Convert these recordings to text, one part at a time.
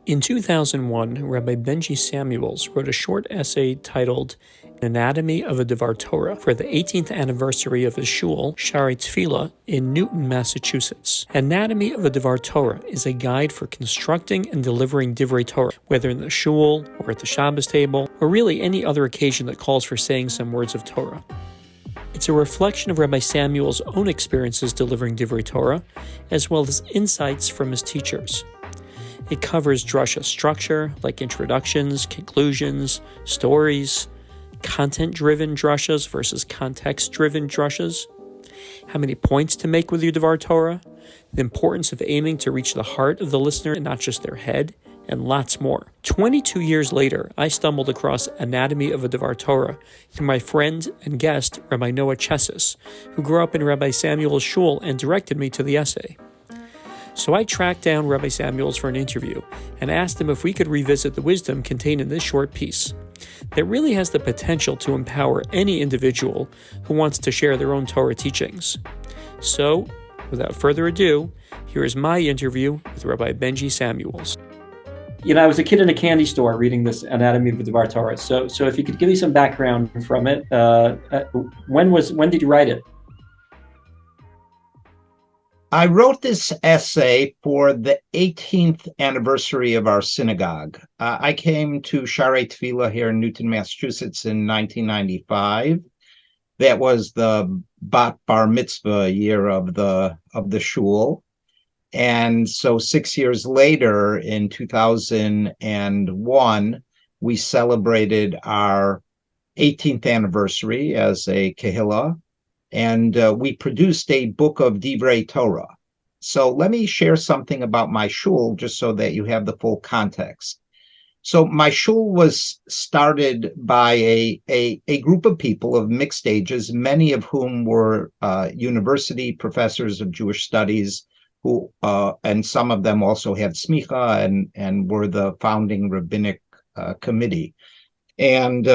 In 2001, Rabbi Benjamin Samuel wrote a short essay titled Anatomy of a Dvar Torah for the 18th anniversary of his Shul, Shaarei Tefillah, in Newton, Massachusetts. Anatomy of a Dvar Torah is a guide for constructing and delivering Divrei Torah, whether in the Shul, or at the Shabbos table, or really any other occasion that calls for saying some words of Torah. It's a reflection of Rabbi Samuel's own experiences delivering Divrei Torah, as well as insights from his teachers. It covers Drasha structure, like introductions, conclusions, stories, content-driven drashas versus context-driven drashas, how many points to make with your Dvar Torah, the importance of aiming to reach the heart of the listener and not just their head, and lots more. 22 years later, I stumbled across Anatomy of a Dvar Torah through my friend and guest, Rabbi Noah Cheses, who grew up in Rabbi Samuel's Shul and directed me to the essay. So I tracked down Rabbi Samuel for an interview and asked him if we could revisit the wisdom contained in this short piece that really has the potential to empower any individual who wants to share their own Torah teachings. So, without further ado, here is my interview with Rabbi Benji Samuel. You know, I was a kid in a candy store reading this Anatomy of the Dvar Torah. So if you could give me some background from it, when did you write it? I wrote this essay for the 18th anniversary of our synagogue. I came to Shaarei Tefillah here in Newton, Massachusetts in 1995. That was the bar mitzvah year of the shul. And so 6 years later, in 2001, we celebrated our 18th anniversary as a kehillah. And we produced a book of Divrei Torah. So let me share something about my shul, just so that you have the full context. So my shul was started by a group of people of mixed ages, many of whom were university professors of Jewish studies, who and some of them also had smicha and were the founding rabbinic committee. And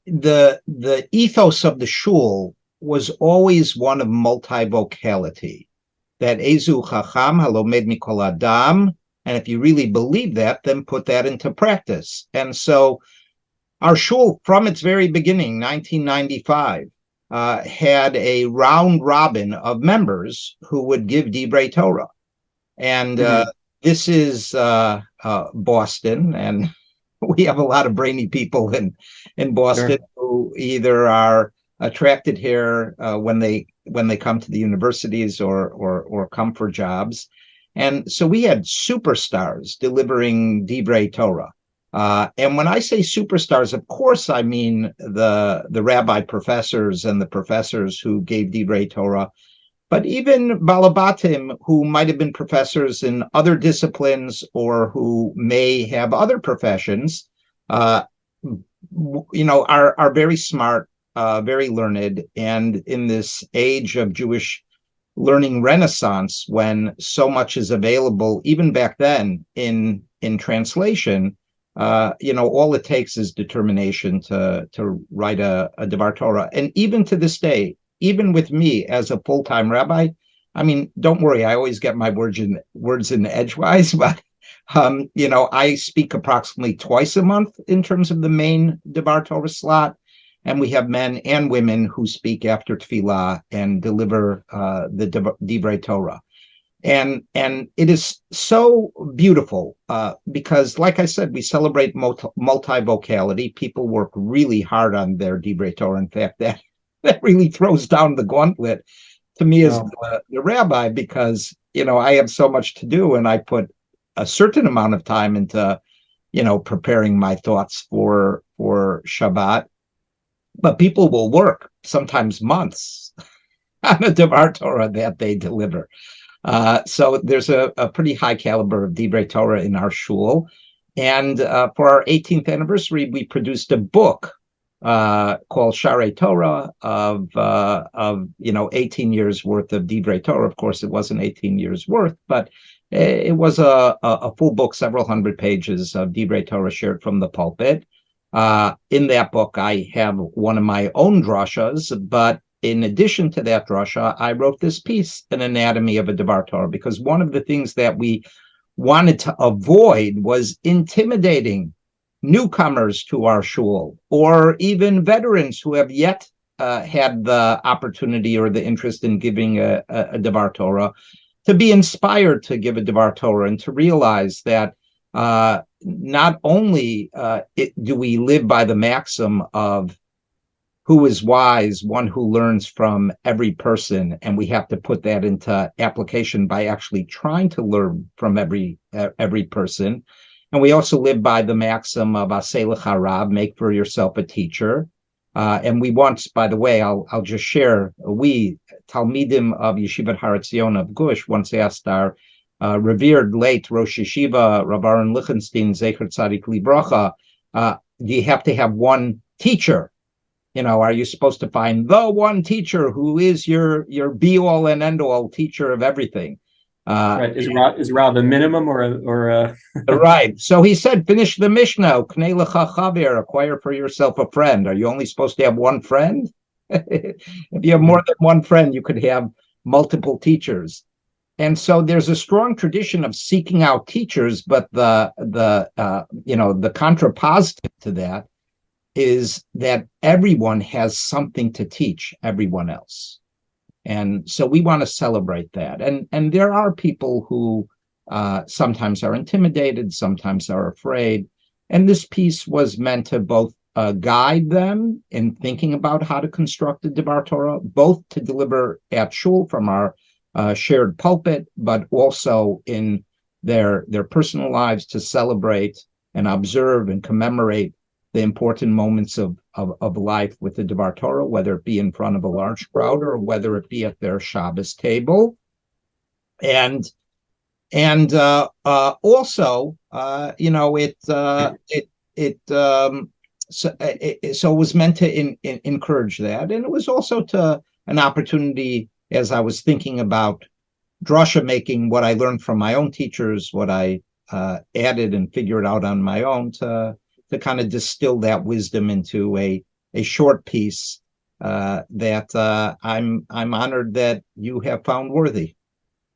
the ethos of the shul was always one of multivocality, that Ezu Chacham Halomed Mikol Adam, and if you really believe that, then put that into practice. And so our shul, from its very beginning, 1995, had a round robin of members who would give Divrei Torah. And this is Boston, and we have a lot of brainy people in Boston who either are attracted here when they come to the universities or come for jobs. And so we had superstars delivering Divrei Torah. And when I say superstars, of course, I mean the rabbi professors and the professors who gave Divrei Torah, but even Balabatim, who might have been professors in other disciplines or who may have other professions, are very smart, very learned. And in this age of Jewish learning renaissance, when so much is available, even back then in translation, all it takes is determination to write a Dvar Torah. And even to this day, even with me as a full-time rabbi, I mean, don't worry, I always get my words in edgewise, but I speak approximately twice a month in terms of the main Dvar Torah slot, and we have men and women who speak after Tefillah and deliver the Divrei Torah. And it is so beautiful because, like I said, we celebrate multivocality. People work really hard on their Divrei Torah. In fact, that really throws down the gauntlet to me as the rabbi, because, I have so much to do, and I put a certain amount of time into, preparing my thoughts for Shabbat. But people will work sometimes months on a Dvar Torah that they deliver. So there's a pretty high caliber of Divrei Torah in our shul. And for our 18th anniversary, we produced a book called Shaarei Torah of 18 years worth of Divrei Torah. Of course, it wasn't 18 years worth, but it was a full book, several hundred pages of Divrei Torah shared from the pulpit. In that book, I have one of my own drashas, but in addition to that drasha, I wrote this piece, An Anatomy of a Dvar Torah, because one of the things that we wanted to avoid was intimidating newcomers to our shul, or even veterans who have yet had the opportunity or the interest in giving a Dvar Torah, to be inspired to give a Dvar Torah and to realize that not only do we live by the maxim of who is wise, one who learns from every person, and we have to put that into application by actually trying to learn from every person. And we also live by the maxim of Aseh lecha rab, make for yourself a teacher. And we once, by the way, I'll just share, we, Talmidim of Yeshivat Har Etzion of Gush, once asked our revered late Rosh Yeshiva, Rav Aaron Lichtenstein, Zecher Tzadik Libracha, do you have to have one teacher? You know, are you supposed to find the one teacher who is your be-all and end-all teacher of everything? Right. Is Rab a minimum or Right. So he said, finish the Mishnah, Knei lecha chaver, acquire for yourself a friend. Are you only supposed to have one friend? If you have more than one friend, you could have multiple teachers. And so there's a strong tradition of seeking out teachers, but the contrapositive to that is that everyone has something to teach everyone else. And so we want to celebrate that. And there are people who sometimes are intimidated, sometimes are afraid. And this piece was meant to both guide them in thinking about how to construct a Dvar Torah, both to deliver at Shul from our shared pulpit, but also in their personal lives to celebrate and observe and commemorate the important moments of life with the Dvar Torah, whether it be in front of a large crowd or whether it be at their Shabbos table. And also, so it was meant to encourage that. And it was also to an opportunity, as I was thinking about Drasha making, what I learned from my own teachers, what I added and figured out on my own, to kind of distill that wisdom into a short piece that I'm honored that you have found worthy.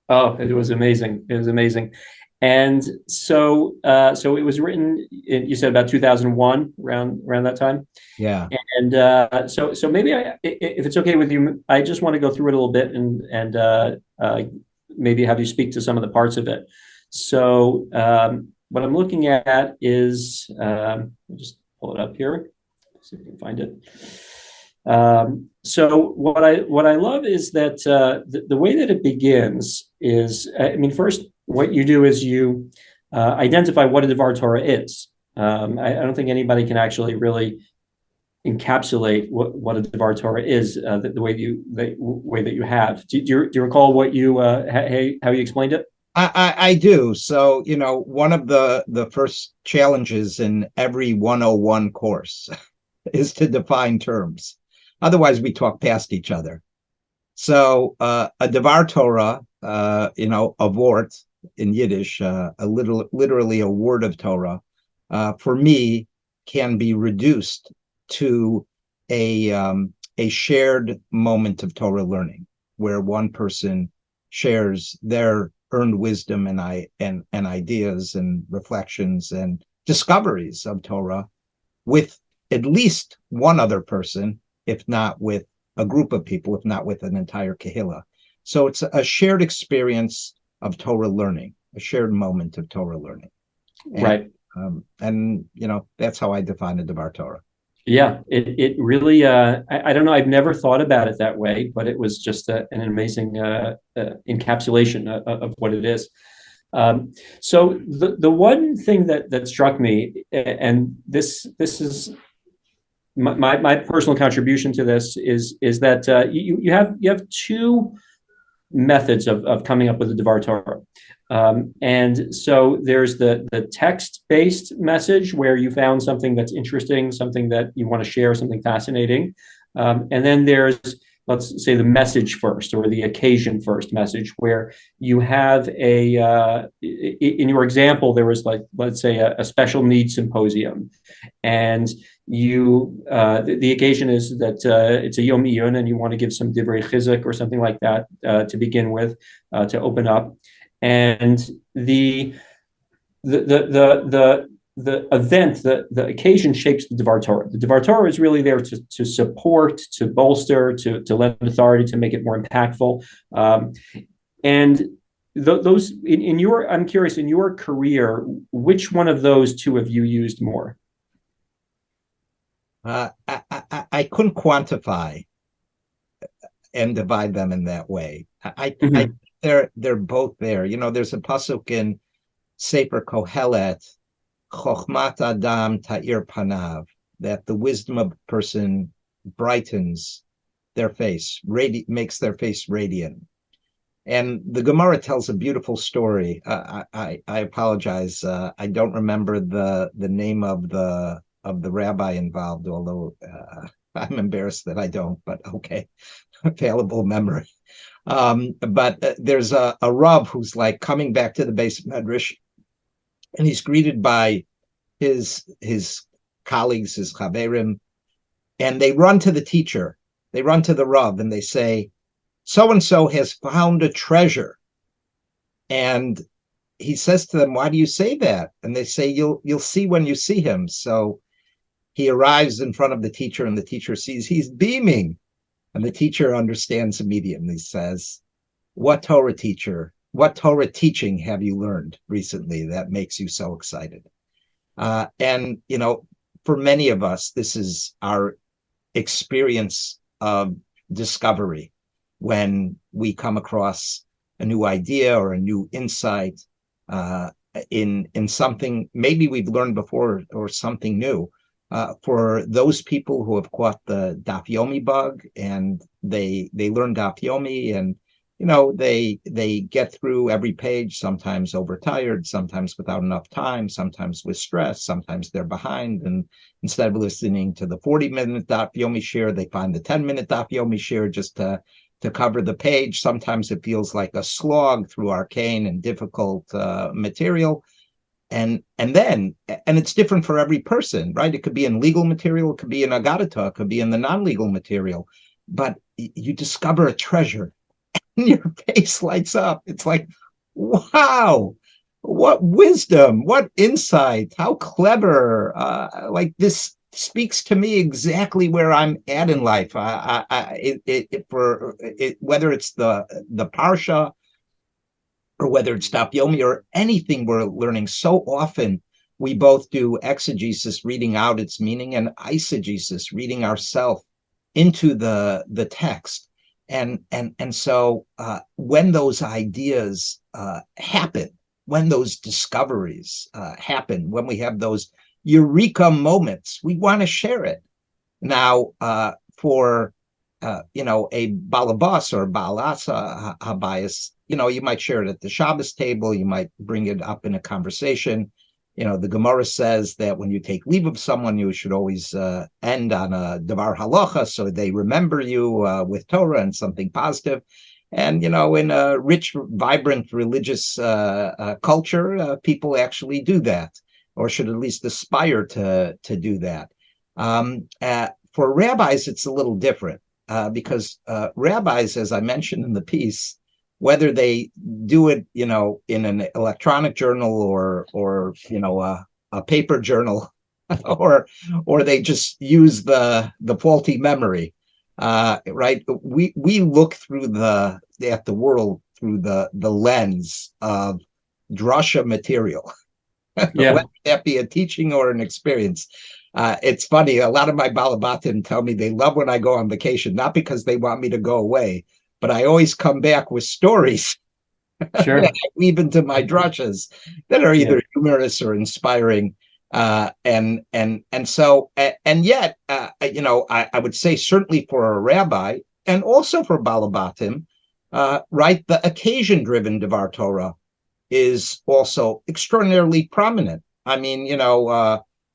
Oh, it was amazing. It was amazing. And so it was written, you said about 2001, around that time. Yeah. And so maybe if it's okay with you, I just want to go through it a little bit and maybe have you speak to some of the parts of it. So what I'm looking at is, I'll just pull it up here, see if we can find it. So what I love is that the way that it begins is, I mean, first, what you do is you identify what a Dvar Torah is. I don't think anybody can actually really encapsulate what a Dvar Torah is the way that you have. Do you recall what you how you explained it? I do. So, one of the first challenges in every 101 course is to define terms. Otherwise, we talk past each other. So a Dvar Torah, a vort in Yiddish, literally a word of Torah, for me, can be reduced to a shared moment of Torah learning, where one person shares their earned wisdom and ideas and reflections and discoveries of Torah with at least one other person, if not with a group of people, if not with an entire kehillah. So it's a shared experience of Torah learning, a shared moment of Torah learning. Right. And that's how I define a Dvar Torah. Yeah, it really, I don't know, I've never thought about it that way, but it was just an amazing encapsulation of what it is. So the one thing that struck me, and this is my personal contribution to this, is that you have two methods of coming up with a Dvar Torah. And so there's the text-based message where you found something that's interesting, something that you want to share, something fascinating. And then there's let's say the message first or the occasion first message, where you have in your example, there was like, let's say a special needs symposium, and the occasion is that it's a Yom Iyun and you want to give some Divrei Chizuk or something like that to begin with, to open up. And the event, the occasion shapes the Dvar Torah. The Dvar Torah is really there to support, to bolster, to lend authority, to make it more impactful. And those I'm curious, in your career, which one of those two have you used more? I couldn't quantify and divide them in that way. They're both there. There's a pasuk in Sefer Kohelet, Chochmat Adam Ta'ir Panav, that the wisdom of a person brightens their face, makes their face radiant. And the Gemara tells a beautiful story. I apologize. I don't remember the name of the rabbi involved, although I'm embarrassed that I don't, but okay, available memory. But there's a Rav who's like coming back to the base medrash, and he's greeted by his colleagues, his chaverim, and they run to the teacher. They run to the Rav and they say, so-and-so has found a treasure. And he says to them, why do you say that? And they say, you'll see when you see him. So he arrives in front of the teacher, and the teacher sees he's beaming. And the teacher understands immediately, says, what Torah teaching have you learned recently that makes you so excited? And, for many of us, this is our experience of discovery when we come across a new idea or a new insight in something maybe we've learned before or something new. For those people who have caught the Daf Yomi bug and they learn Daf Yomi, and they get through every page, sometimes overtired, sometimes without enough time, sometimes with stress, sometimes they're behind, and instead of listening to the 40-minute Daf Yomi share, they find the 10-minute Daf Yomi share just to cover the page. Sometimes it feels like a slog through arcane and difficult material. And it's different for every person, right? It could be in legal material, it could be in Agadata, it could be in the non-legal material, but you discover a treasure and your face lights up. It's like, wow, what wisdom, what insight, how clever. Like, this speaks to me exactly where I'm at in life. Whether it's the Parsha, or whether it's Daf Yomi or anything we're learning, so often we both do exegesis, reading out its meaning, and eisegesis, reading ourselves into the text. And so when those ideas happen, when those discoveries happen, when we have those eureka moments, we want to share it. Now, for a balabas or balasa habayis, you might share it at the Shabbos table. You might bring it up in a conversation. The Gemara says that when you take leave of someone, you should always end on a Dvar Halacha, so they remember you with Torah and something positive. And, in a rich, vibrant religious culture, people actually do that, or should at least aspire to do that. For rabbis, it's a little different because rabbis, as I mentioned in the piece, whether they do it, in an electronic journal or a paper journal, or they just use the faulty memory, right? We look at the world through the lens of Drasha material, Yeah. whether that be a teaching or an experience. It's funny. A lot of my balabatim tell me they love when I go on vacation, not because they want me to go away, but I always come back with stories Sure. that I weave into my drashas that are either humorous or inspiring. And yet, I would say certainly for a rabbi and also for balabatim, right, the occasion-driven Dvar Torah is also extraordinarily prominent. I mean,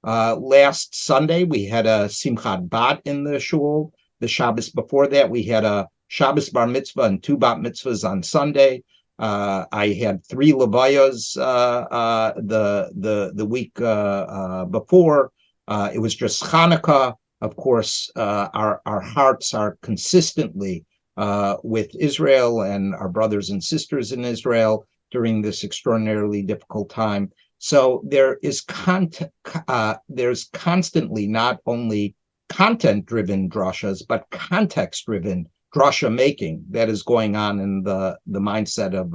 last Sunday we had a Simchat Bat in the Shul. the Shabbos before that, we had a Shabbos bar mitzvah and 2 bat mitzvahs on Sunday. I had 3 levayos the week before. It was just Hanukkah. Of course, our hearts are consistently with Israel and our brothers and sisters in Israel during this extraordinarily difficult time. So there's constantly not only content-driven drashas, but context-driven drasha making that is going on in the mindset of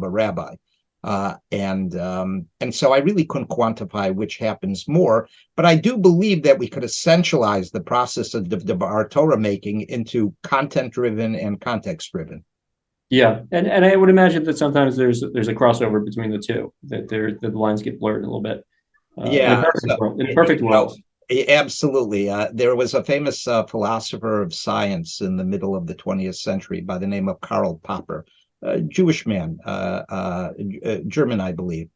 a rabbi. And so I really couldn't quantify which happens more, but I do believe that we could essentialize the process of Dvar Torah making into content-driven and context-driven. Yeah, and I would imagine that sometimes there's a crossover between the two, that the lines get blurred a little bit. Yeah, in a perfect world. Absolutely. There was a famous philosopher of science in the middle of the 20th century by the name of Karl Popper, a Jewish man, German, I believe.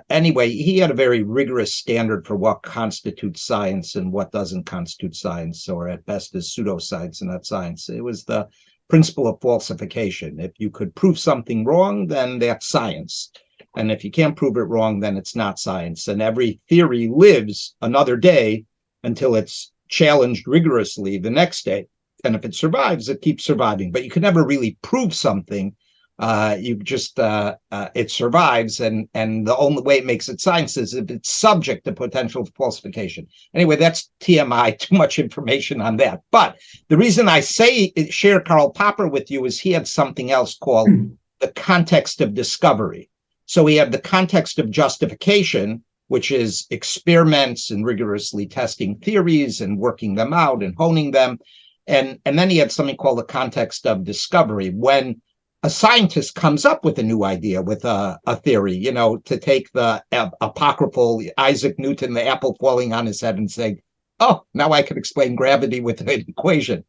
Anyway, he had a very rigorous standard for what constitutes science and what doesn't constitute science, or at best is pseudoscience and not science. It was the principle of falsification. If you could prove something wrong, then that's science. And if you can't prove it wrong, then it's not science. And every theory lives another day until it's challenged rigorously the next day. And if it survives, it keeps surviving. But you can never really prove something. It survives. And the only way it makes it science is if it's subject to potential falsification. Anyway, that's TMI, too much information on that. But the reason I share Karl Popper with you is he had something else called the context of discovery. So we have the context of justification, which is experiments and rigorously testing theories and working them out and honing them. And then he had something called the context of discovery, when a scientist comes up with a new idea, with a theory, to take the apocryphal Isaac Newton, the apple falling on his head, and say, oh, now I can explain gravity with an equation.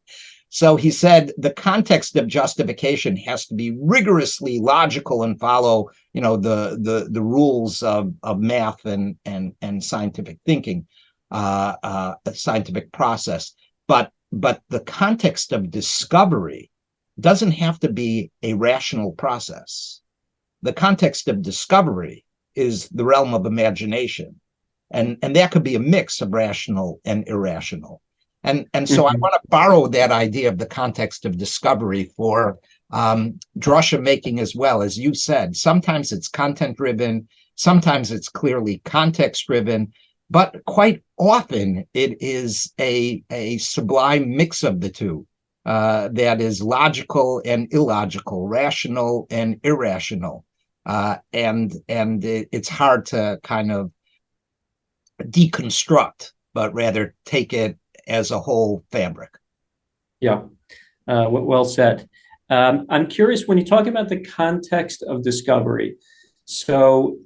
So he said the context of justification has to be rigorously logical and follow, the rules of math and scientific thinking, a scientific process. But the context of discovery doesn't have to be a rational process. The context of discovery is the realm of imagination, and that could be a mix of rational and irrational. And so I want to borrow that idea of the context of discovery for drasha making as well. As you said, sometimes it's content-driven, sometimes it's clearly context-driven, but quite often it is a sublime mix of the two that is logical and illogical, rational and irrational. And it's hard to kind of deconstruct, but rather take it as a whole fabric. Yeah, well said. I'm curious, when you talk about the context of discovery, so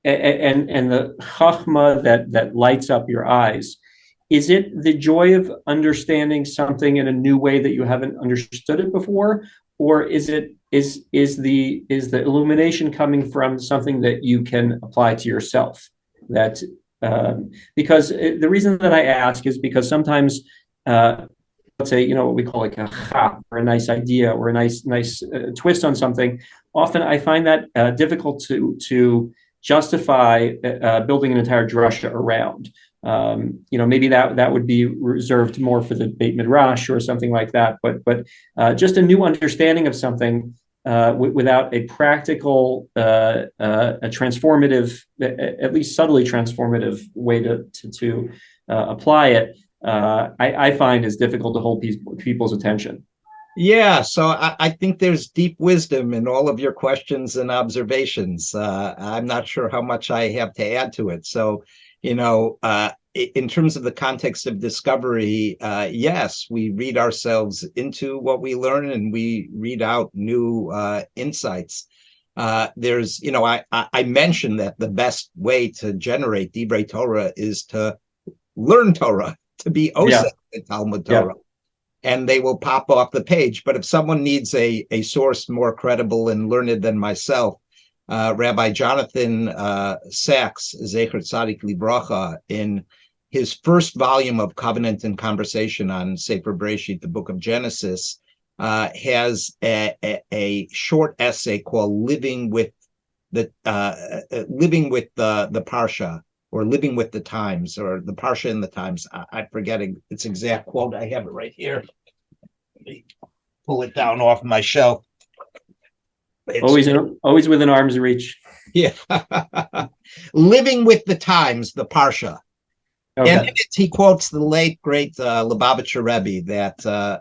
and the chachma that lights up your eyes, is it the joy of understanding something in a new way that you haven't understood it before, or is the illumination coming from something that you can apply to yourself? That because the reason that I ask is because sometimes, let's say, what we call like a chap, or a nice idea, or a nice twist on something. Often I find that difficult to justify building an entire drasha around. Maybe that would be reserved more for the Beit Midrash or something like that. But just a new understanding of something without a practical, a transformative, at least subtly transformative way to apply it, I find is difficult to hold people's attention. Yeah, so I think there's deep wisdom in all of your questions and observations. I'm not sure how much I have to add to it. So, in terms of the context of discovery, yes, we read ourselves into what we learn and we read out new insights. There's, I mentioned that the best way to generate Divrei Torah is to learn Torah, to be oseh in Talmud Torah. And they will pop off the page. But if someone needs a source more credible and learned than myself, Rabbi Jonathan Sachs, Zecher Tzadik Livracha, in his first volume of Covenant and Conversation on Sefer Bereshit, the book of Genesis, has a short essay called "Living with the Parsha," or "Living with the Times," or the Parsha in the Times. I'm forgetting its exact quote. I have it right here. Let me pull it down off my shelf. Always within arm's reach. Yeah. Living with the Times, the Parsha. Okay. And in it, he quotes the late, great Lubavitcher Rebbe that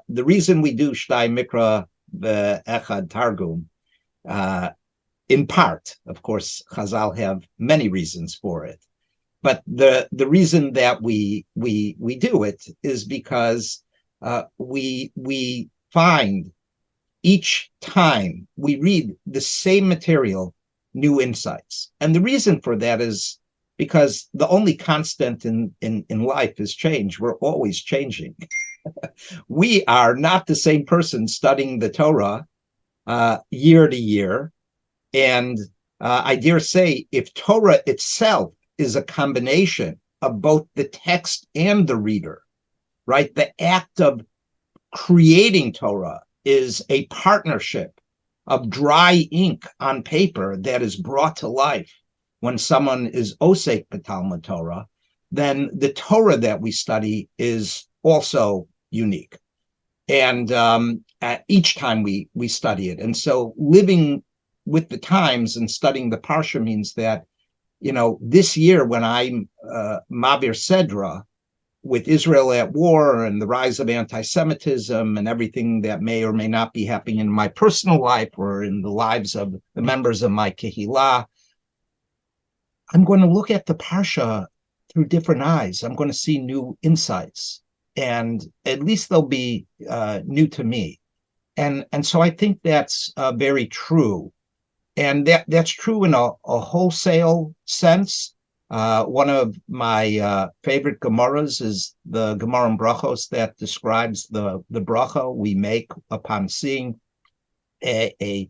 the reason we do Shtay Mikra Echad Targum, in part, of course, Chazal have many reasons for it, but the reason that we do it is because we find each time we read the same material, new insights. And the reason for that is because the only constant in life is change. We're always changing. We are not the same person studying the Torah year to year. And I dare say, if Torah itself is a combination of both the text and the reader, right? The act of creating Torah is a partnership of dry ink on paper that is brought to life when someone is osek b'Talmud Torah, then the Torah that we study is also unique. And each time we study it. And so living with the times and studying the Parsha means that, this year when I'm Mavir Sedra, with Israel at war and the rise of anti-Semitism and everything that may or may not be happening in my personal life or in the lives of the members of my Kehillah, I'm going to look at the Parsha through different eyes. I'm going to see new insights, and at least they'll be new to me. And so I think that's very true. And that's true in a wholesale sense. One of my favorite Gemaras is the Gemara in Drashos that describes the bracha we make upon seeing a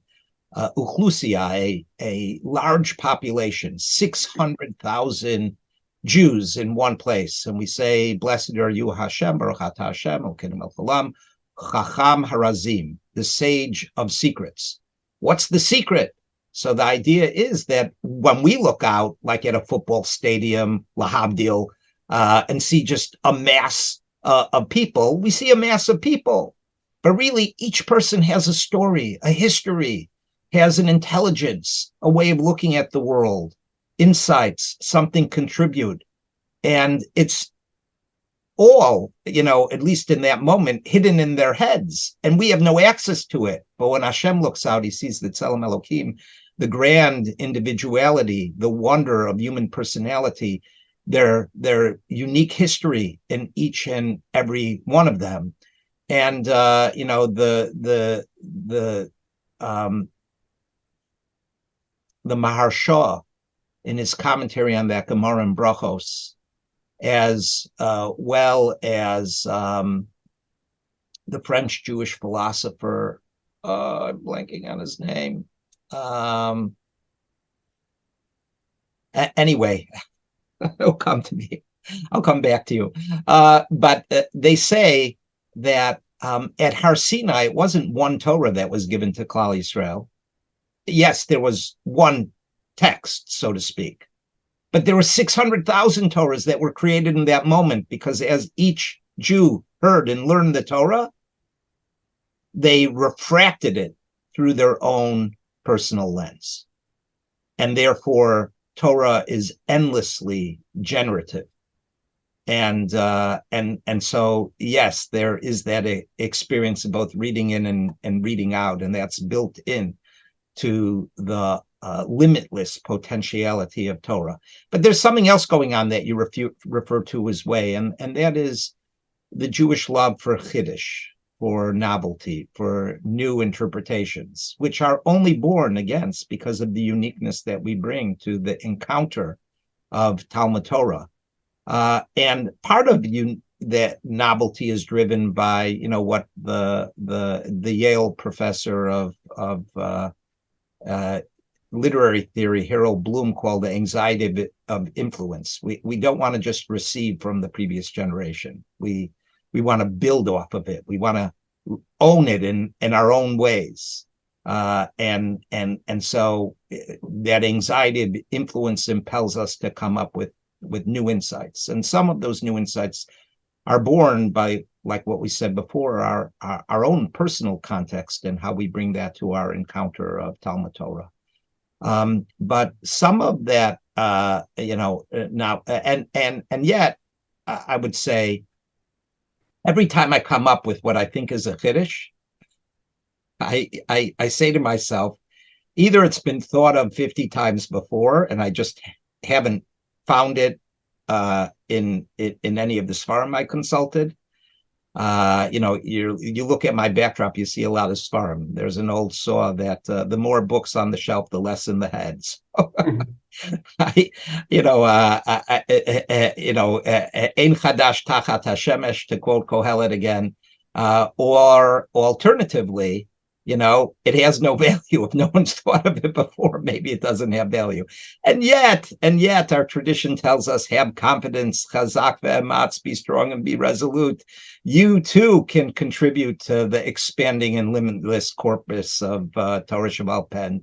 uchlusia, a large population, 600,000 Jews in one place. And we say, "Blessed are you, Hashem, Baruch atah Hashem, Elokeinu melech haolam, Chacham Harazim," the sage of secrets. What's the secret? So the idea is that when we look out, like at a football stadium, lahavdil, and see just a mass of people, we see a mass of people. But really, each person has a story, a history, has an intelligence, a way of looking at the world, insights, something contribute. And it's all, at least in that moment, hidden in their heads. And we have no access to it. But when Hashem looks out, he sees the Tzelem Elokim, the grand individuality, the wonder of human personality, their unique history in each and every one of them. And the Maharsha, in his commentary on that Gemara in Brachos, as well as the French Jewish philosopher, I'm blanking on his name. Anyway, it'll come to me. I'll come back to you. But they say that at Har Sinai, it wasn't one Torah that was given to Klal Yisrael. Yes, there was one text, so to speak. But there were 600,000 Torahs that were created in that moment, because as each Jew heard and learned the Torah, they refracted it through their own personal lens. And therefore, Torah is endlessly generative. And so, yes, there is that experience of both reading in and reading out, and that's built in to the limitless potentiality of Torah. But there's something else going on that you refer to as way, and that is the Jewish love for Chiddush, for novelty, for new interpretations, which are only born against because of the uniqueness that we bring to the encounter of Talmud Torah. And part of that novelty is driven by, what the Yale professor of literary theory, Harold Bloom called the anxiety of influence. We don't want to just receive from the previous generation. We want to build off of it. We want to own it in our own ways. And so that anxiety of influence impels us to come up with new insights. And some of those new insights are born by, like what we said before, our own personal context and how we bring that to our encounter of Talmud Torah. But some of that, now, and yet, I would say, every time I come up with what I think is a chiddush, I say to myself, either it's been thought of 50 times before, and I just haven't found it in any of the Sfarim I consulted. You look at my backdrop, you see a lot of Sfarim. There's an old saw that the more books on the shelf, the less in the heads. Ein chadash tachat hashemesh, to quote Kohelet again, or alternatively, it has no value. If no one's thought of it before, maybe it doesn't have value. And yet, our tradition tells us, have confidence, chazak ve'ematz, be strong and be resolute. You too can contribute to the expanding and limitless corpus of Torah Shebaal Peh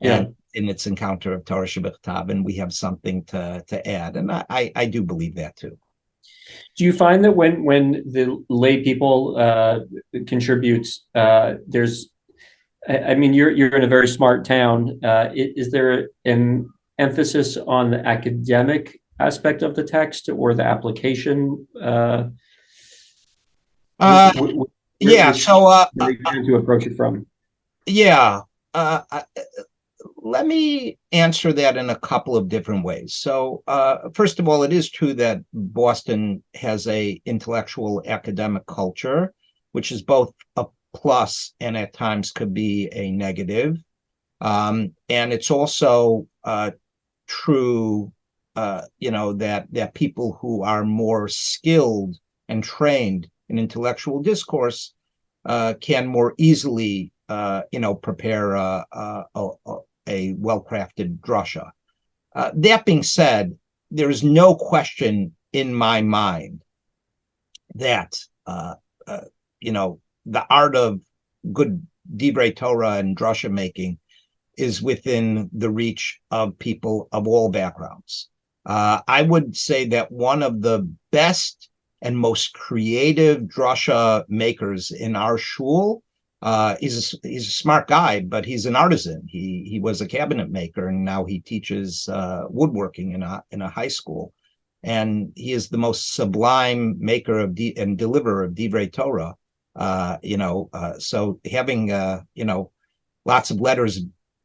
and in its encounter of Torah Shebechtav, and we have something to add. And I do believe that too. Do you find that when the lay people contribute, there's, I mean, you're in a very smart town. Is there an emphasis on the academic aspect of the text or the application? To approach it from? Let me answer that in a couple of different ways. So, first of all, it is true that Boston has a intellectual academic culture, which is both a plus and at times could be a negative. And it's also true, that people who are more skilled and trained in intellectual discourse can more easily, prepare a well-crafted drasha. That being said, there is no question in my mind that, the art of good Divrei Torah and drasha making is within the reach of people of all backgrounds. I would say that one of the best and most creative drasha makers in our shul, he's a smart guy, but he's an artisan. He was a cabinet maker, and now he teaches woodworking in a high school. And he is the most sublime maker and deliverer of Divrei Torah. So having lots of letters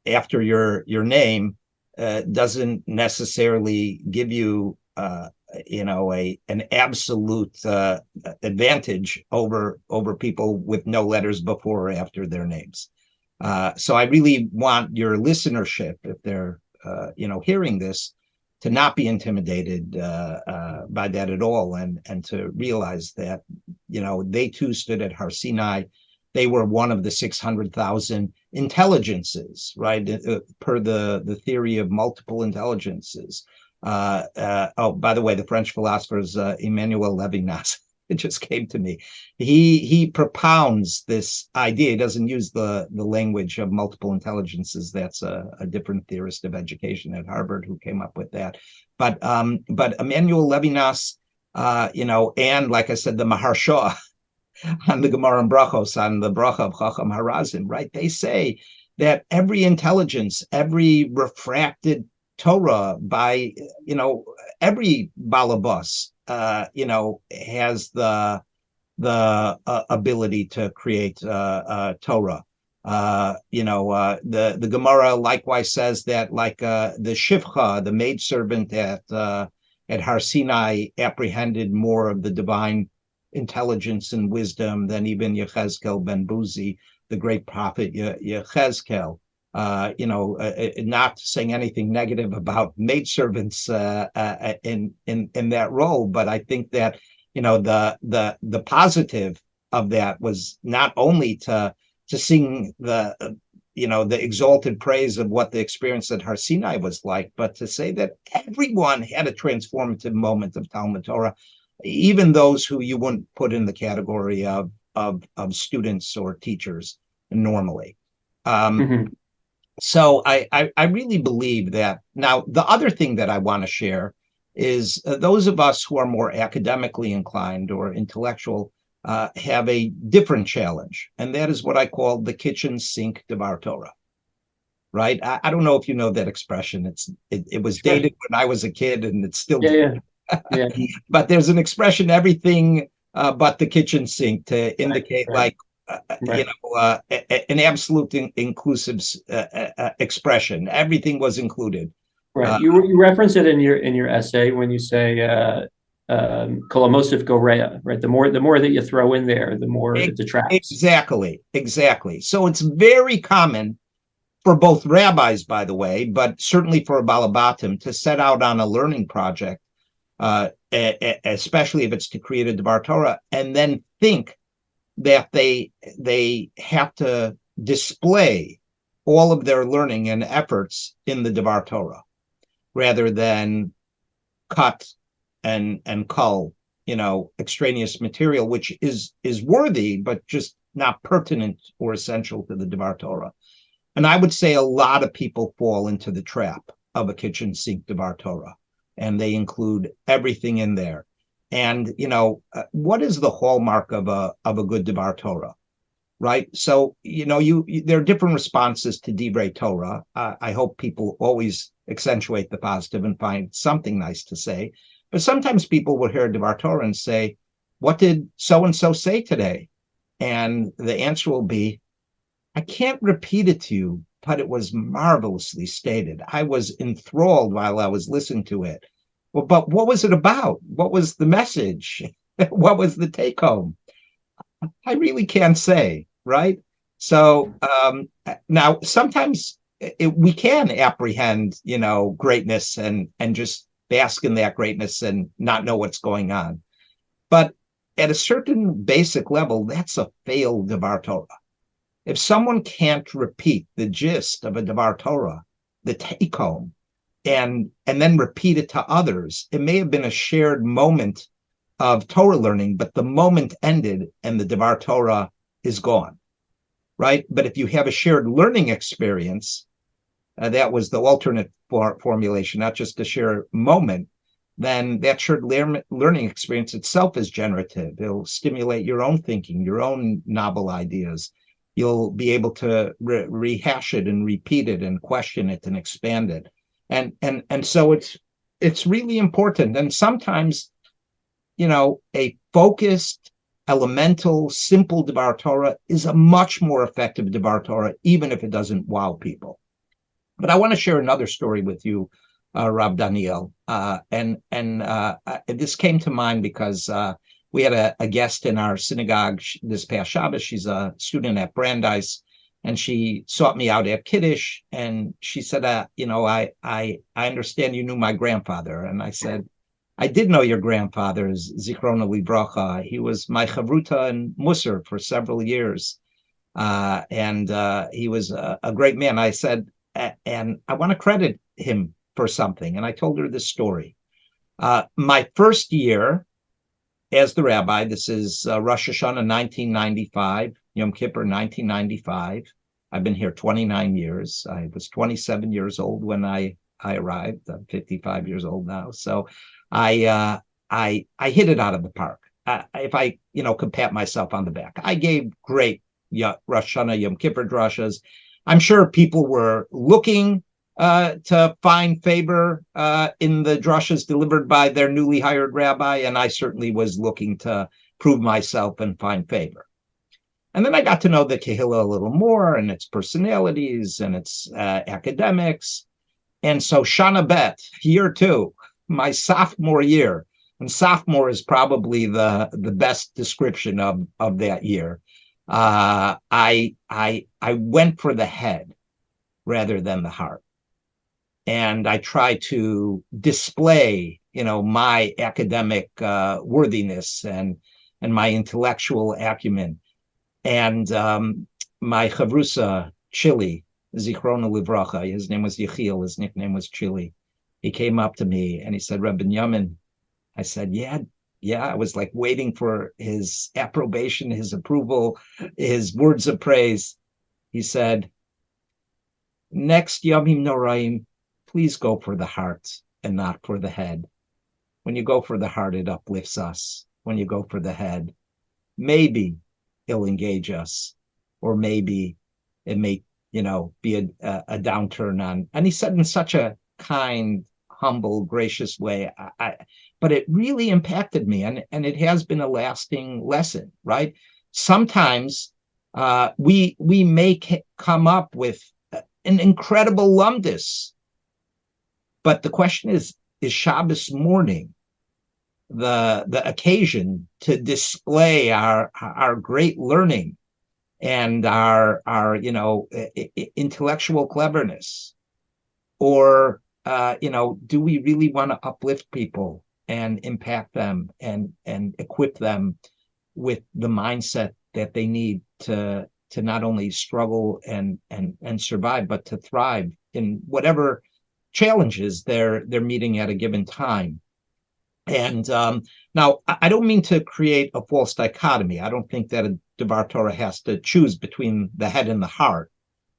after your name doesn't necessarily give you an absolute advantage over people with no letters before or after their names. So I really want your listenership, if they're hearing this, to not be intimidated by that at all, and to realize that they too stood at Har Sinai. They were one of the 600,000 intelligences, right? Per the theory of multiple intelligences. By the way, the French philosopher's Emmanuel Levinas, it just came to me. He propounds this idea. He doesn't use the language of multiple intelligences. That's a different theorist of education at Harvard who came up with that. But Emmanuel Levinas, and like I said, the Maharsha on the Gemara and Brachos, on the Bracha of Chacham Harazim, right? They say that every intelligence, every refracted Torah by, every balabas, has the ability to create Torah. The Gemara likewise says that, like the Shivcha, the maidservant at Har Sinai, apprehended more of the divine intelligence and wisdom than even Yechezkel ben Buzi, the great prophet Yechezkel. Not saying anything negative about maidservants in that role, but I think that the positive of that was not only to sing the the exalted praise of what the experience at Har Sinai was like, but to say that everyone had a transformative moment of Talmud Torah, even those who you wouldn't put in the category of students or teachers normally. Mm-hmm. So I really believe that. Now, the other thing that I want to share is those of us who are more academically inclined or intellectual have a different challenge, and that is what I call the kitchen sink Dvar Torah. Right? I don't know if you know that expression. It was dated when I was a kid, and it's still yeah. But there's an expression, everything but the kitchen sink, to indicate like an absolute inclusive expression. Everything was included. Right. You reference it in your essay when you say Kolomosif Gorea, right? The more that you throw in there, the more it detracts. Exactly. So it's very common for both rabbis, by the way, but certainly for a balabatim, to set out on a learning project, especially if it's to create a Dvar Torah, and then think that they have to display all of their learning and efforts in the Dvar Torah, rather than cut and cull, extraneous material, which is worthy, but just not pertinent or essential to the Dvar Torah. And I would say a lot of people fall into the trap of a kitchen sink Dvar Torah, and they include everything in there. And, what is the hallmark of a good Dvar Torah, right? So, there are different responses to Divrei Torah. I hope people always accentuate the positive and find something nice to say. But sometimes people will hear Dvar Torah and say, what did so-and-so say today? And the answer will be, I can't repeat it to you, but it was marvelously stated. I was enthralled while I was listening to it. Well, but what was it about? What was the message? What was the take home? I really can't say, right? So now sometimes we can apprehend, greatness and just bask in that greatness and not know what's going on. But at a certain basic level, that's a failed Dvar Torah. If someone can't repeat the gist of a Dvar Torah, the take home, and then repeat it to others, it may have been a shared moment of Torah learning, but the moment ended and the Dvar Torah is gone, right? But if you have a shared learning experience, that was the alternate formulation, not just a shared moment, then that shared learning experience itself is generative. It'll stimulate your own thinking, your own novel ideas. You'll be able to rehash it and repeat it and question it and expand it. And so it's really important. And sometimes, a focused, elemental, simple Dvar Torah is a much more effective Dvar Torah, even if it doesn't wow people. But I want to share another story with you, Rav Daniel. And this came to mind because we had a guest in our synagogue this past Shabbos. She's a student at Brandeis, and she sought me out at Kiddush, and she said, I understand you knew my grandfather. And I said, I did know your grandfather, Zichrona Livracha. He was my chavruta and Musar for several years. And he was a great man. I said, and I want to credit him for something. And I told her this story. My first year as the rabbi, this is Rosh Hashanah 1995, Yom Kippur 1995. I've been here 29 years. I was 27 years old when I arrived. I'm 55 years old now. So I hit it out of the park. If I, could pat myself on the back, I gave great Rosh Hashanah Yom Kippur drashas. I'm sure people were looking to find favor in the drashas delivered by their newly hired rabbi, and I certainly was looking to prove myself and find favor. And then I got to know the Kehillah a little more, and its personalities and its academics. And so Shana Bet, year two, my sophomore year, and sophomore is probably the best description of that year. I went for the head rather than the heart. And I try to display, my academic worthiness and my intellectual acumen. And my chavrusa, Chili, Zichrona Livracha. His name was Yechiel. His nickname was Chili. He came up to me and he said, Rabbi Benjamin. I said, yeah. I was like waiting for his approbation, his approval, his words of praise. He said, next Yamim Noraim, please go for the heart and not for the head. When you go for the heart, it uplifts us. When you go for the head, maybe it'll engage us, or maybe it may, be a downturn on. And he said in such a kind, humble, gracious way. But it really impacted me, and it has been a lasting lesson, right? Sometimes we may come up with an incredible lumdus, but the question is Shabbos morning the occasion to display our great learning and our intellectual cleverness, or do we really want to uplift people and impact them and equip them with the mindset that they need to not only struggle and survive, but to thrive in whatever challenges they're meeting at a given time? And now, I don't mean to create a false dichotomy. I don't think that a Dvar Torah has to choose between the head and the heart.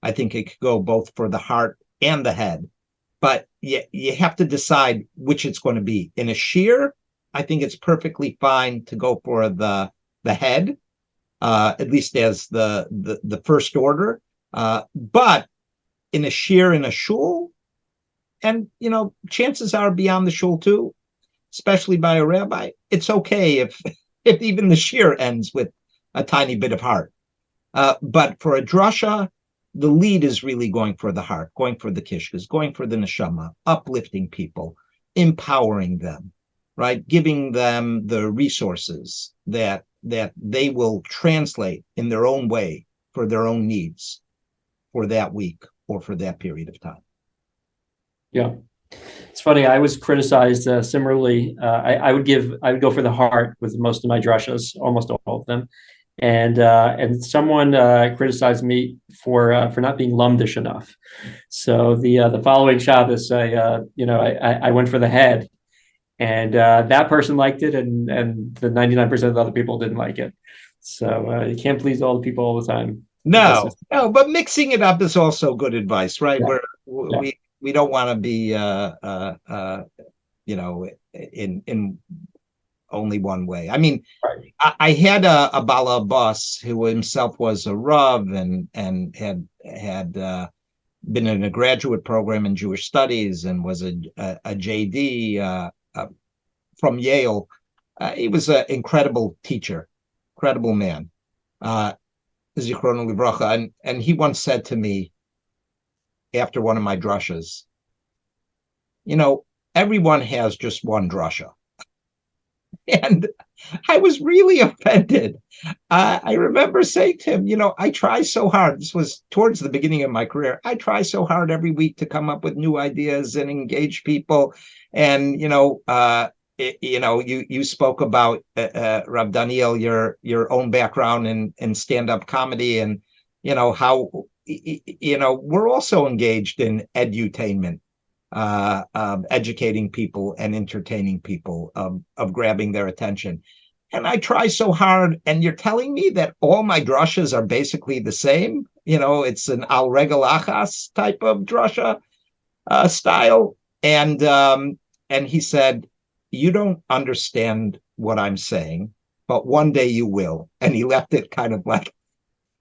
I think it could go both for the heart and the head. But you have to decide which it's going to be. In a shiur, I think it's perfectly fine to go for the head, at least as the first order. But in a shiur, in a shul, and chances are beyond the shul too, especially by a rabbi, it's okay if even the shiur ends with a tiny bit of heart. But for a drasha, the lead is really going for the heart, going for the kishkas, going for the neshama, uplifting people, empowering them, right? Giving them the resources that they will translate in their own way for their own needs for that week or for that period of time. Yeah. It's funny. I was criticized similarly. I would go for the heart with most of my drashas, almost all of them, and someone criticized me for not being lumdish enough. So the following Shabbos, I went for the head, and that person liked it, and the 99% of the other people didn't like it. So you can't please all the people all the time. No, but mixing it up is also good advice, right? Yeah. We don't want to be in only one way. I mean, Right. I had a Bala boss who himself was a Rav and had been in a graduate program in Jewish studies and was a JD from Yale. He was an incredible teacher, incredible man, Zichrono Livracha, and he once said to me after one of my drashas, everyone has just one drasha. And I was really offended. I remember saying to him, I try so hard. This was towards the beginning of my career. I try so hard every week to come up with new ideas and engage people. And, you spoke about, Rab Daniel, your own background in stand-up comedy, and, how, we're also engaged in edutainment. Educating people and entertaining people, of grabbing their attention. And I try so hard, and you're telling me that all my drashas are basically the same? It's an al regel achas type of drasha style. And he said, you don't understand what I'm saying, but one day you will. And he left it kind of like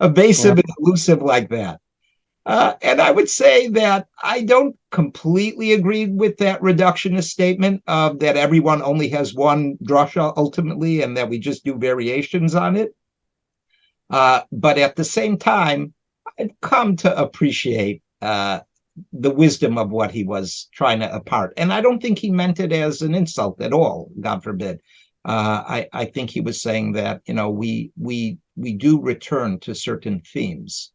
evasive and elusive like that. And I would say that I don't completely agree with that reductionist statement of that everyone only has one drasha ultimately, and that we just do variations on it. But at the same time, I've come to appreciate the wisdom of what he was trying to impart. And I don't think he meant it as an insult at all, God forbid. I think he was saying that, we do return to certain themes.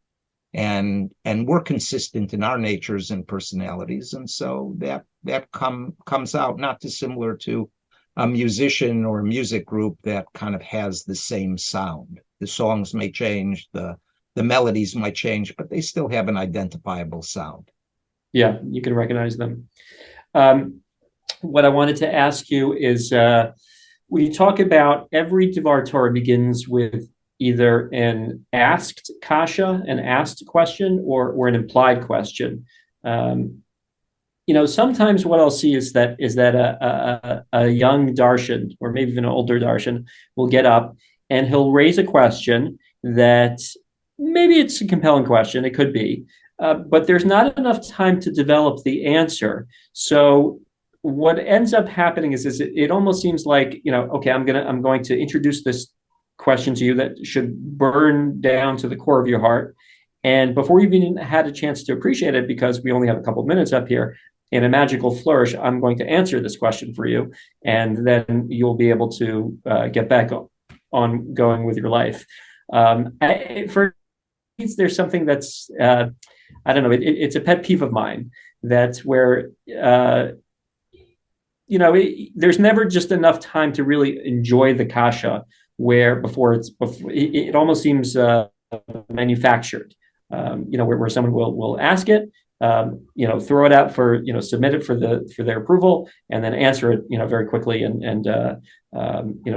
And we're consistent in our natures and personalities, and so that comes out not dissimilar to a musician or a music group that kind of has the same sound. The songs may change, the the melodies might change, but they still have an identifiable sound. Yeah, you can recognize them. What I wanted to ask you is, we talk about every Dvar Torah begins with either an asked kasha, an asked question, or an implied question. Sometimes what I'll see is that a young darshan, or maybe even an older darshan, will get up and he'll raise a question that maybe it's a compelling question. It could be, but there's not enough time to develop the answer. So what ends up happening is it almost seems like, okay, I'm going to introduce this question to you that should burn down to the core of your heart. And before you've even had a chance to appreciate it, because we only have a couple of minutes up here, in a magical flourish, I'm going to answer this question for you. And then you'll be able to get back on going with your life. There's something that's, I don't know, it's a pet peeve of mine. That's where, there's never just enough time to really enjoy the kasha, where it almost seems manufactured. Where someone will ask it, throw it out submit it for their approval, and then answer it, very quickly and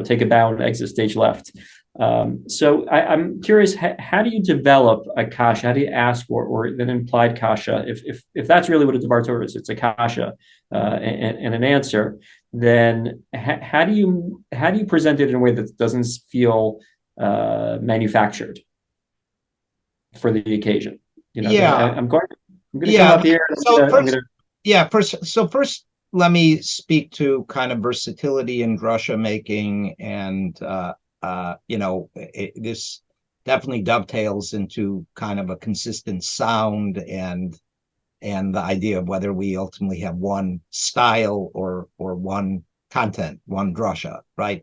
take a bow and exit stage left. So I'm curious, how do you develop a kasha? How do you ask or an implied kasha? If that's really what a Dvar Torah is, it's a kasha and an answer. Then how do you present it in a way that doesn't feel manufactured for the occasion? I'm going to come up here. First, let me speak to kind of versatility in drasha making, and this definitely dovetails into kind of a consistent sound and the idea of whether we ultimately have one style or one content, one drasha, right?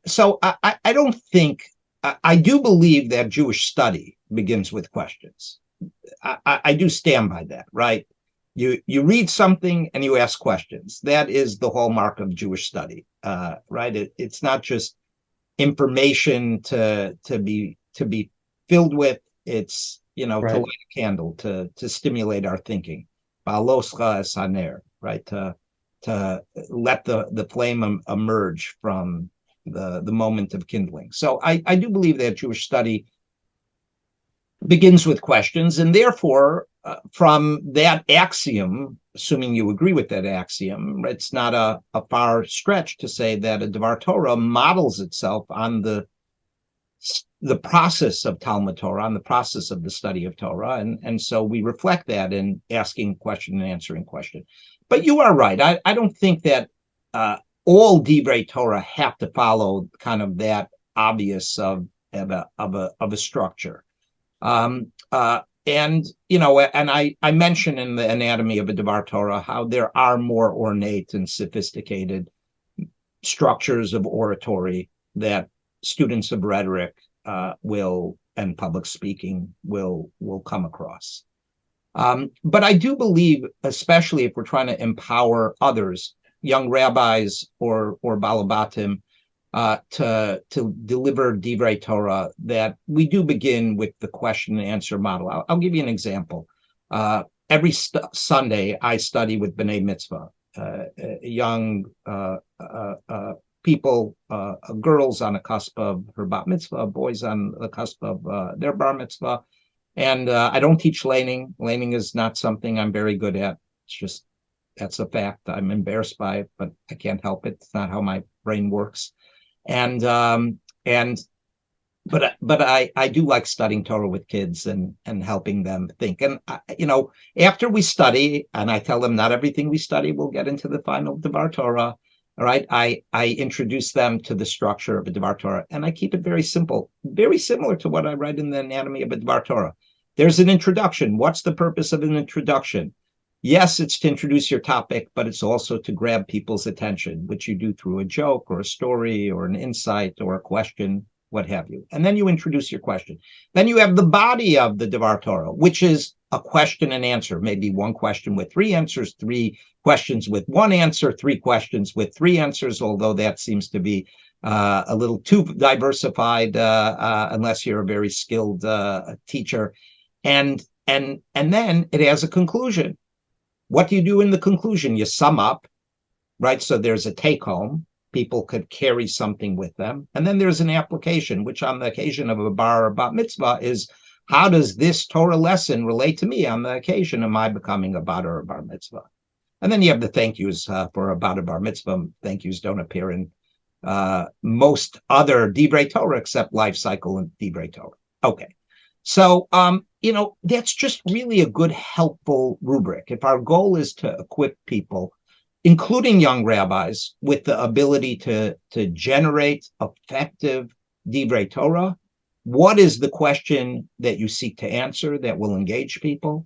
So I don't think, I do believe that Jewish study begins with questions. I do stand by that, right? You read something and you ask questions. That is the hallmark of Jewish study, right? It's not just information to be filled with. It's right. To light a candle, to stimulate our thinking. Ba'aloscha es haner, right? To let the flame emerge from the moment of kindling. So I do believe that Jewish study begins with questions, and therefore, from that axiom, assuming you agree with that axiom, it's not a far stretch to say that a Dvar Torah models itself on the process of Talmud Torah, on the process of the study of Torah, and so we reflect that in asking question and answering question. But you are right. I don't think that all Divrei Torah have to follow kind of that obvious of a structure. And I mentioned in the anatomy of a Dvar Torah how there are more ornate and sophisticated structures of oratory that students of rhetoric and public speaking will come across. But I do believe, especially if we're trying to empower others, young rabbis or balabatim, to deliver Divrei Torah, that we do begin with the question and answer model. I'll give you an example. Every Sunday, I study with B'nai Mitzvah, young people, girls on the cusp of her bat mitzvah, boys on the cusp of their bar mitzvah. And I don't teach laning. Laning is not something I'm very good at. It's just, that's a fact. I'm embarrassed by it, but I can't help it. It's not how my brain works. But I do like studying Torah with kids and helping them think. And after we study, and I tell them not everything we study will get into the final Dvar Torah. All right, I introduce them to the structure of a Dvar Torah, and I keep it very simple, very similar to what I write in the anatomy of a Dvar Torah. There's an introduction. What's the purpose of an introduction? Yes, it's to introduce your topic, but it's also to grab people's attention, which you do through a joke or a story or an insight or a question, what have you. And then you introduce your question. Then you have the body of the Dvar Torah, which is a question and answer, maybe one question with three answers, three questions with one answer, three questions with three answers, although that seems to be a little too diversified, unless you're a very skilled teacher. And then it has a conclusion. What do you do in the conclusion? You sum up, right? So there's a take home. People could carry something with them. And then there's an application, which on the occasion of a bar or bat mitzvah is, how does this Torah lesson relate to me on the occasion of my becoming a bat or a bar mitzvah? And then you have the thank yous for a bat or bar mitzvah. Thank yous don't appear in most other Divrei Torah except life cycle and Divrei Torah. Okay. So, that's just really a good, helpful rubric. If our goal is to equip people, including young rabbis, with the ability to generate effective Divrei Torah, what is the question that you seek to answer that will engage people?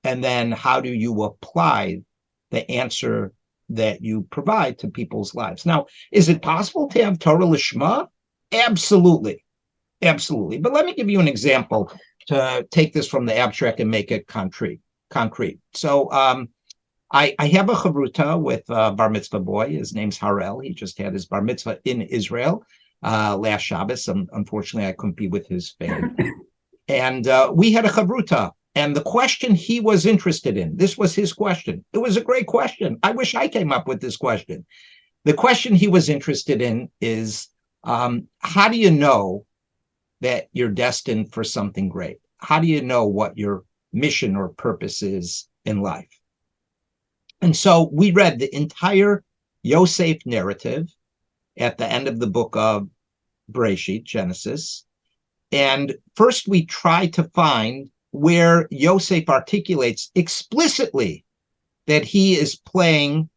And then how do you apply the answer that you provide to people's lives? Now, is it possible to have Torah Lishma? Absolutely. Absolutely. But let me give you an example to take this from the abstract and make it concrete. So I have a chavruta with a bar mitzvah boy. His name's Harel. He just had his bar mitzvah in Israel last Shabbos. Unfortunately, I couldn't be with his family. And we had a chavruta. And the question he was interested in, this was his question. It was a great question. I wish I came up with this question. The question he was interested in is, how do you know that you're destined for something great? How do you know what your mission or purpose is in life? And so we read the entire Yosef narrative at the end of the book of Bereshit, Genesis. And first we tried to find where Yosef articulates explicitly that he is playing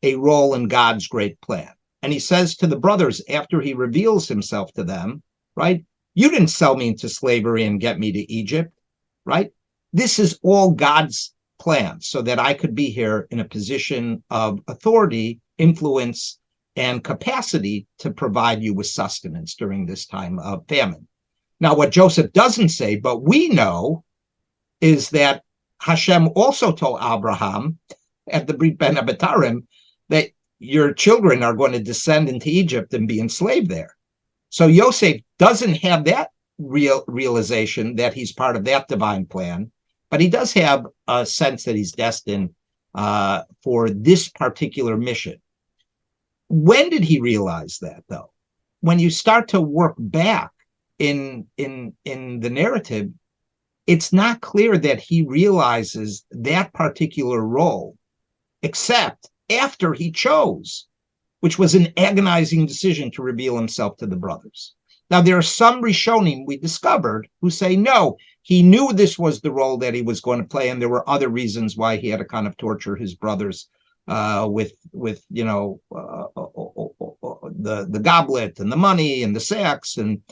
a role in God's great plan. And he says to the brothers, after he reveals himself to them, right? You didn't sell me into slavery and get me to Egypt, right? This is all God's plan so that I could be here in a position of authority, influence, and capacity to provide you with sustenance during this time of famine. Now, what Joseph doesn't say, but we know, is that Hashem also told Abraham at the Brit Ben Abitarim that your children are going to descend into Egypt and be enslaved there. So Yosef doesn't have that realization that he's part of that divine plan, but he does have a sense that he's destined for this particular mission. When did he realize that, though? When you start to work back in the narrative, it's not clear that he realizes that particular role, except after he chose, which was an agonizing decision to reveal himself to the brothers. Now, there are some Rishonim we discovered who say, no, he knew this was the role that he was going to play, and there were other reasons why he had to kind of torture his brothers with the goblet and the money and the sex and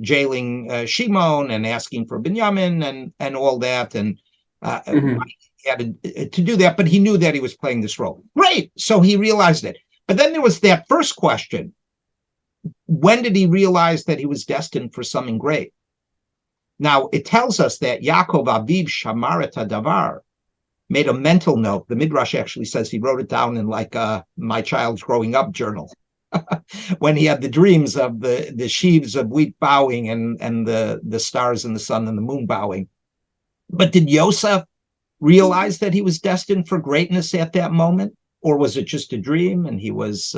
jailing Shimon and asking for Benjamin and all that, and he had to do that, but he knew that he was playing this role. Great, so he realized it. But then there was that first question. When did he realize that he was destined for something great? Now, it tells us that Yaakov Aviv Shamar et Davar made a mental note. The Midrash actually says he wrote it down in like my child's growing up journal. When he had the dreams of the sheaves of wheat bowing and the stars and the sun and the moon bowing. But did Yosef realize that he was destined for greatness at that moment? Or was it just a dream and he was,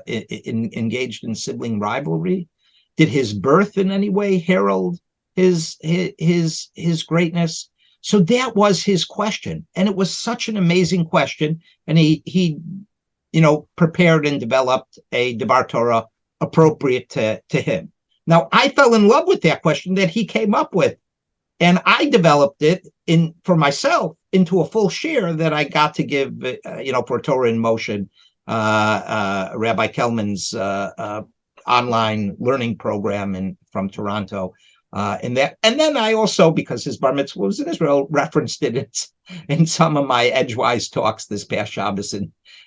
engaged in sibling rivalry? Did his birth in any way herald his greatness? So that was his question. And it was such an amazing question. And he prepared and developed a Dvar Torah appropriate to him. Now, I fell in love with that question that he came up with. And I developed it for myself into a full share that I got to give, for Torah in Motion, Rabbi Kelman's online learning program from Toronto. And then I also, because his bar mitzvah was in Israel, referenced it in some of my Edgewise talks this past Shabbos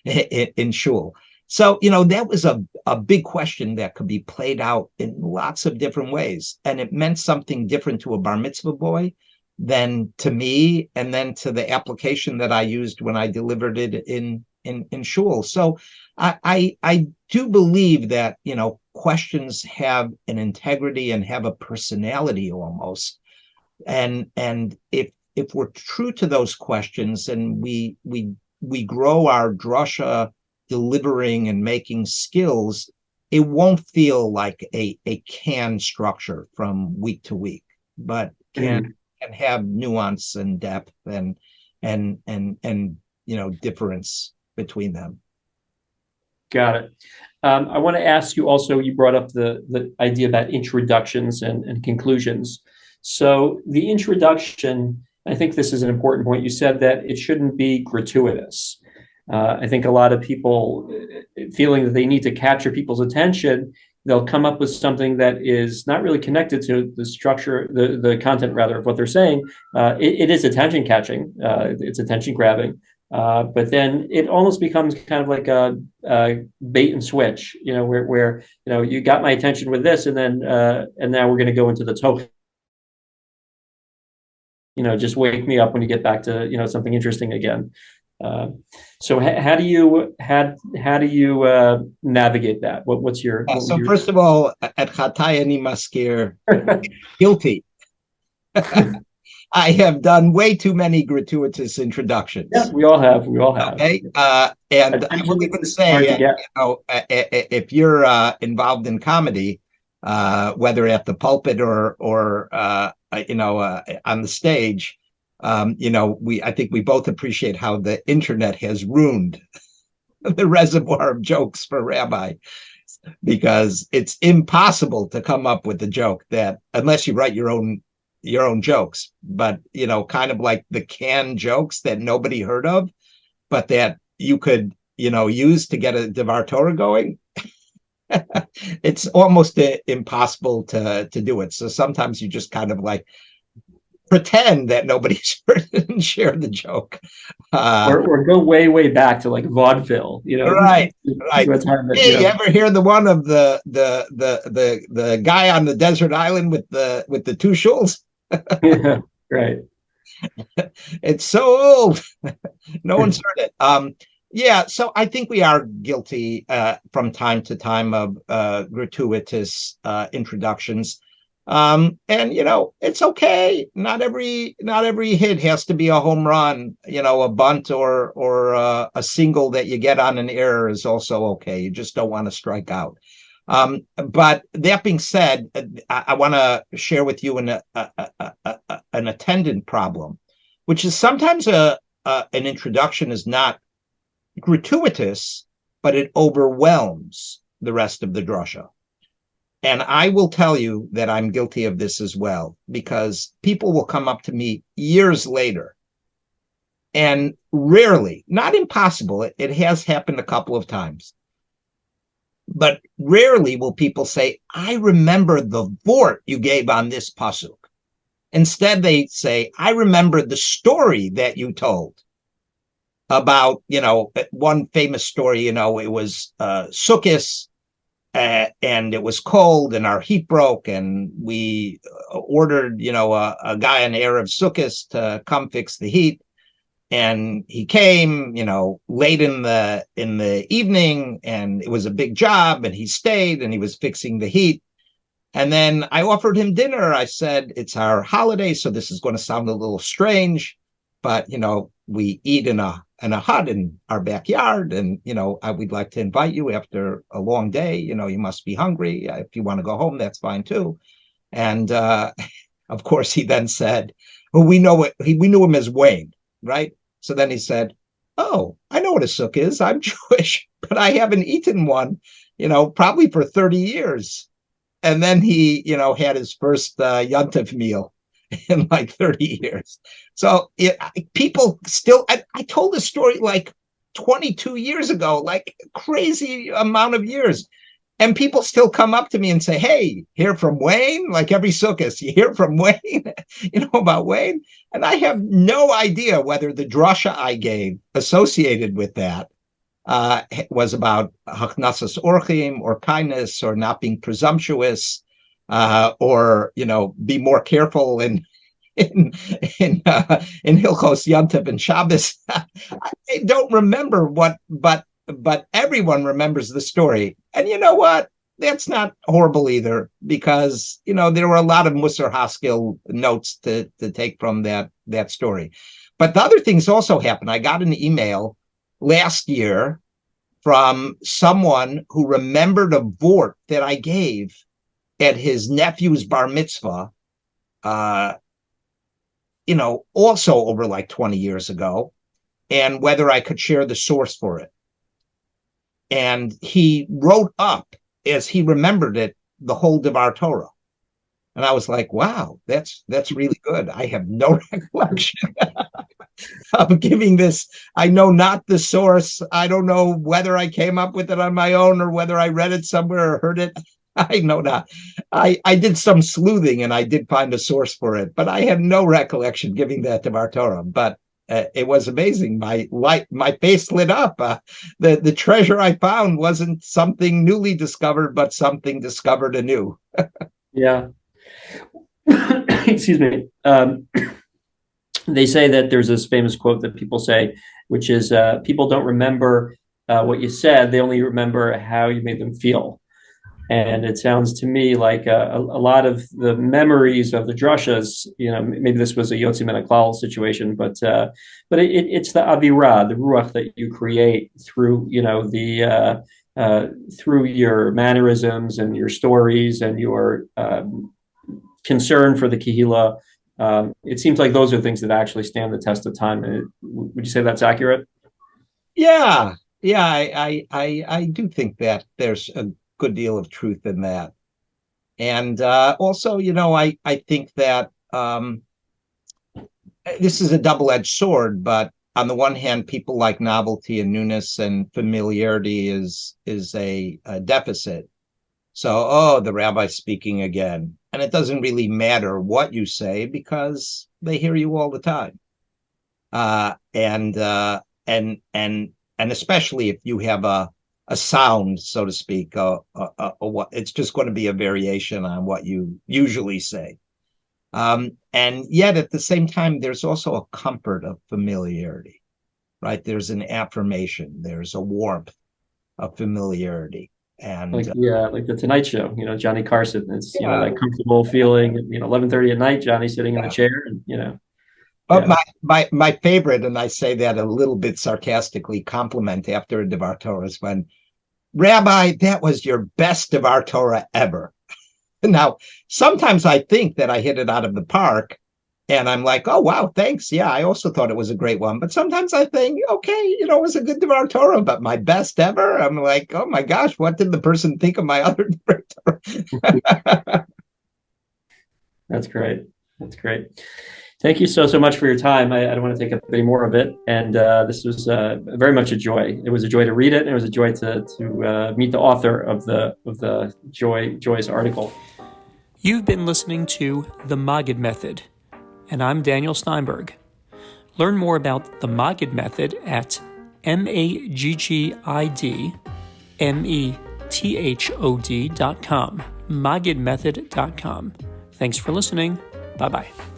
in Shul. So, that was a big question that could be played out in lots of different ways. And it meant something different to a bar mitzvah boy than to me, and then to the application that I used when I delivered it in in shul. So I do believe that, questions have an integrity and have a personality almost. And if we're true to those questions and we grow our drasha delivering and making skills, it won't feel like a canned structure from week to week, but can have nuance and depth and difference between them. Got it. I want to ask you also, you brought up the idea about introductions and conclusions. So the introduction, I think this is an important point. You said that it shouldn't be gratuitous. I think a lot of people feeling that they need to capture people's attention, they'll come up with something that is not really connected to the structure, the content rather of what they're saying. It is attention catching, it's attention grabbing, but then it almost becomes kind of like a bait and switch, where you got my attention with this, and now we're going to go into the token. Just wake me up when you get back to something interesting again. So how do you navigate that? What's your first of all, at Chatay Ani Maskir, guilty. I have done way too many gratuitous introductions. Yeah, we all have. Okay, and I will even say, if you're involved in comedy, whether at the pulpit or on the stage. I think we both appreciate how the internet has ruined the reservoir of jokes for rabbi, because it's impossible to come up with a joke that, unless you write your own jokes, but kind of like the canned jokes that nobody heard of, but that you could use to get a Dvar Torah going. It's almost impossible to do it. So sometimes you just kind of like pretend that nobody's heard it and share the joke, or go way back to like vaudeville. Right. Hey, you ever hear the one of the guy on the desert island with the two shuls? Yeah, right. It's so old. No one's heard it. Yeah, so I think we are guilty from time to time of gratuitous introductions. And it's okay. Not every hit has to be a home run. A bunt or a single that you get on an error is also okay. You just don't want to strike out. But that being said, I want to share with you an attendant problem, which is sometimes an introduction is not gratuitous, but it overwhelms the rest of the drasha. And I will tell you that I'm guilty of this as well, because people will come up to me years later, and rarely, not impossible, it has happened a couple of times, but rarely will people say, I remember the vort you gave on this pasuk. Instead, they say, I remember the story that you told about, one famous story, it was Sukkos, and it was cold and our heat broke, and we ordered, a guy on Erev Sukkos to come fix the heat. And he came, late in the evening, and it was a big job, and he stayed and he was fixing the heat. And then I offered him dinner. I said, it's our holiday, so this is going to sound a little strange, but, we eat in a hut in our backyard, and, we'd like to invite you after a long day. You must be hungry. If you want to go home, that's fine too. And of course, he then said, well, we knew him as Wayne, right? So then he said, oh, I know what a sukkah is. I'm Jewish, but I haven't eaten one, probably for 30 years. And then he, had his first Yontif meal in like 30 years. So people still, I told this story like 22 years ago, like crazy amount of years. And people still come up to me and say, hey, hear from Wayne? Like every Sukkot, you hear from Wayne, about Wayne? And I have no idea whether the drasha I gave associated with that was about Hachnasas Orchim or kindness or not being presumptuous, or, be more careful in in Hilchos Yontif and Shabbos. I don't remember but everyone remembers the story. And you know what? That's not horrible either, because there were a lot of Musar Haskell notes to take from that story. But the other things also happened. I got an email last year from someone who remembered a vort that I gave at his nephew's bar mitzvah, also over like 20 years ago, and whether I could share the source for it. And he wrote up, as he remembered it, the whole Dvar Torah. And I was like, wow, that's really good. I have no recollection of giving this. I know not the source. I don't know whether I came up with it on my own or whether I read it somewhere or heard it. I know not. I did some sleuthing and I did find a source for it, but I have no recollection giving that to Dvar Torah. But it was amazing. My face lit up. The treasure I found wasn't something newly discovered, but something discovered anew. Yeah. Excuse me. They say that there's this famous quote that people say, which is, people don't remember what you said. They only remember how you made them feel. And it sounds to me like a lot of the memories of the Drashas, maybe this was a Yotzi Men HaKlal situation, but it's the Avirah, the Ruach that you create through, through your mannerisms and your stories and your concern for the Kehillah. It seems like those are things that actually stand the test of time. Would you say that's accurate? Yeah, I do think that there's a good deal of truth in that. And also, I think that this is a double-edged sword, but on the one hand, people like novelty and newness, and familiarity is a deficit. So, the rabbi's speaking again. And it doesn't really matter what you say because they hear you all the time. And especially if you have a sound, so to speak, it's just going to be a variation on what you usually say. And yet at the same time, there's also a comfort of familiarity, right? There's an affirmation, there's a warmth of familiarity. And like the Tonight Show, Johnny Carson. It's that comfortable feeling. 11:30 at night, Johnny sitting in the chair, and But my favorite, and I say that a little bit sarcastically, compliment after a Dvar Torah is when, Rabbi, that was your best Dvar Torah ever. Now, sometimes I think that I hit it out of the park, and I'm like, oh, wow, thanks. Yeah, I also thought it was a great one. But sometimes I think, okay, it was a good Dvar Torah, but my best ever? I'm like, oh, my gosh, what did the person think of my other Dvar Torah? That's great. That's great. Thank you so much for your time. I don't want to take up any more of it. And this was very much a joy. It was a joy to read it, and it was a joy to meet the author of the Joy's article. You've been listening to The Maggid Method, and I'm Daniel Steinberg. Learn more about the Maggid Method at maggidmethod.com, maggidmethod.com. Thanks for listening. Bye-bye.